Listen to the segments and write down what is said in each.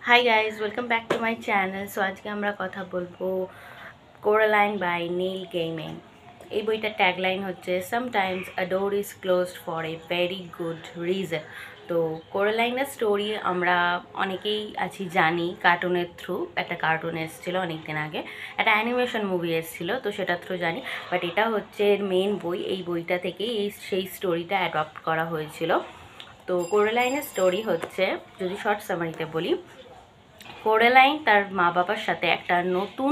Hi guys, welcome back to my channel. So আজকে আমরা কথা বলবো কোরালাইন বাই নীল গেইমিং। এই বইটার ট্যাগলাইন হচ্ছে sometimes a door is closed for a very good reason. তো কোরালাইনের স্টোরি আমরা অনেকেই আছি জানি, কার্টুনের থ্রু। একটা কার্টুন এসেছিলো অনেক দিন আগে, একটা অ্যানিমেশন মুভি এসেছিলো, তো সেটার থ্রু জানি। বাট এটা হচ্ছে মেন বই, এই বইটা থেকেই সেই স্টোরিটা অ্যাডপ্ট করা হয়েছিল। তো কোরালাইনের স্টোরি হচ্ছে, যদি শর্ট সামারিতে বলি, কোরালাইন তার মা বাবার সাথে একটা নতুন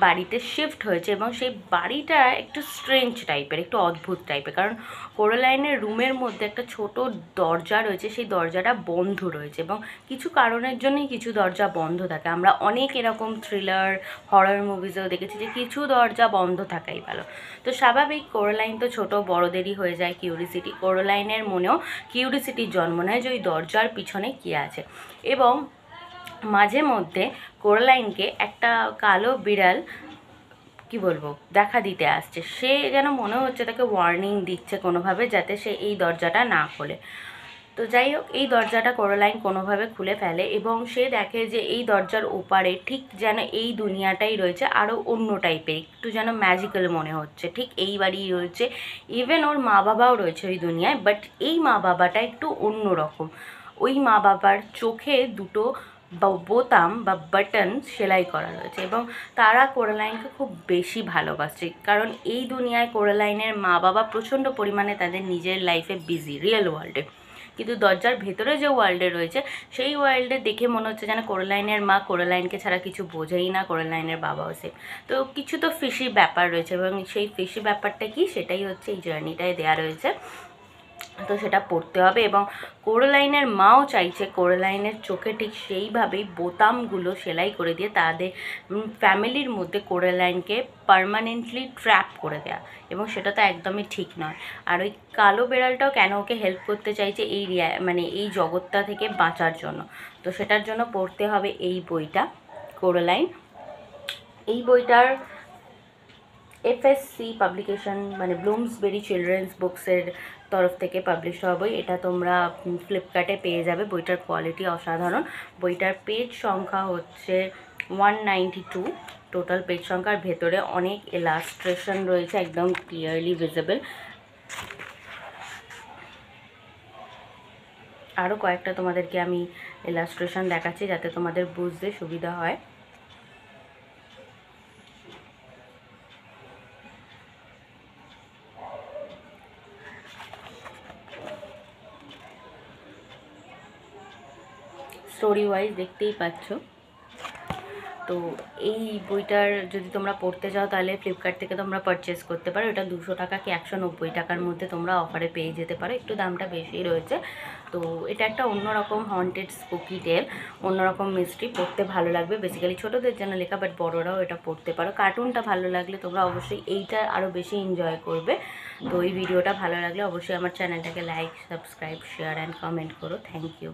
বাড়িতে শিফট হয়েছে এবং সেই বাড়িটা একটু স্ট্রেঞ্জ টাইপের, একটু অদ্ভুত টাইপের। কারণ কোরালাইনের রুমের মধ্যে একটা ছোট দরজা রয়েছে, সেই দরজাটা বন্ধ রয়েছে এবং কিছু কারণের জন্যই কিছু দরজা বন্ধ থাকে। আমরা অনেক এরকম থ্রিলার হরর মুভিজেও দেখেছি যে কিছু দরজা বন্ধ থাকাই ভালো। তো স্বাভাবিক, কোরালাইন তো ছোট বড়দেরই হয়ে যায় কিউরিসিটি। কোরালাইনের মনেও কিউরিসিটির জন্ম নেয় যে ওই দরজার পিছনে কী আছে। এবং মাঝে মধ্যে কোরালাইনকে একটা কালো বিড়াল দেখা দিতে আসছে। সে যেন মনে হচ্ছে তাকে ওয়ার্নিং দিচ্ছে কোনোভাবে, যাতে সে এই দরজাটা না খোলে। তো যাই হোক, এই দরজাটা কোরালাইন কোনোভাবে খুলে ফেলে এবং সে দেখে যে এই দরজার ওপারে ঠিক যেন এই দুনিয়াটাই রয়েছে, আরও অন্য টাইপের, একটু যেন ম্যাজিক্যাল মনে হচ্ছে। ঠিক এই বাড়ি রয়েছে, ইভেন ওর মা বাবাও রয়েছে ওই দুনিয়ায়, বাট এই মা বাবাটা একটু অন্য রকম। ওই মা বাবার চোখে দুটো বোতাম বা বাটন সেলাই করা রয়েছে এবং তারা কোরালাইনকে খুব বেশি ভালোবাসে। কারণ এই দুনিয়ায় কোরালাইনের মা বাবা প্রচণ্ড পরিমাণে তাদের নিজের লাইফে বিজি, রিয়েল ওয়ার্ল্ডে। কিন্তু দরজার ভেতরে যে ওয়ার্ল্ডে রয়েছে, সেই ওয়ার্ল্ডে দেখে মনে হচ্ছে যেন কোরালাইনের মা কোরালাইনকে ছাড়া কিছু বোঝেই না, কোরালাইনের বাবাও সে। তো কিছু তো ফিশি ব্যাপার রয়েছে এবং সেই ফিশি ব্যাপারটা কি, সেটাই হচ্ছে এই জার্নিটায় দেওয়া রয়েছে। তো সেটা পড়তে হবে এবং কোরালাইনের মাও চাইছে কোরালাইনের চোখে ঠিক সেইভাবেই বোতামগুলো সেলাই করে দিয়ে তাদের ফ্যামিলির মধ্যে কোরালাইনকে পার্মানেন্টলি ট্র্যাপ করে দেয়া, এবং সেটা তো একদমই ঠিক নয়। আর ওই কালো বেড়ালটাও কেন ওকে হেল্প করতে চাইছে এই জগৎটা থেকে বাঁচার জন্য। তো সেটার জন্য পড়তে হবে এই বইটা, কোরালাইন। এই বইটার এফএসসি পাবলিকেশন মানে ব্লুমসবেরি চিলড্রেন্স বুকসের তরফ থেকে পাবলিশ হওয়া বই। এটা তোমরা ফ্লিপকার্টে পেয়ে যাবে। বইটার কোয়ালিটি অসাধারণ। বইটার পেজ সংখ্যা হচ্ছে 192 টোটাল পেজ সংখ্যার। ভেতরে অনেক ইলাস্ট্রেশন রয়েছে, একদম ক্লিয়ারলি ভিজিবল। আরও কয়েকটা তোমাদেরকে আমি ইলাস্ট্রেশন দেখাচ্ছি যাতে তোমাদের বুঝতে সুবিধা হয়। স্টোরি ওয়াইজ দেখতেই পাচ্ছ। তো এই বইটার যদি তোমরা পড়তে চাও তাহলে ফ্লিপকার্ট থেকে তোমরা পারচেস করতে পারো। এটা 200 টাকা কি 190 টাকার মধ্যে তোমরা অফারে পেয়ে যেতে পারো, একটু দামটা বেশি রয়েছে। তো এটা একটা অন্যরকম হন্টেড স্পুকি টেল, অন্যরকম মিস্ট্রি, পড়তে ভালো লাগবে। বেসিক্যালি ছোটোদের জন্য লেখা, বাট বড়োরাও এটা পড়তে পারো। কার্টুনটা ভালো লাগলে তোমরা অবশ্যই এইটা আরও বেশি এনজয় করবে। তো এই ভিডিওটা ভালো লাগলে অবশ্যই আমার চ্যানেলটাকে like, subscribe, share and comment করো। Thank you.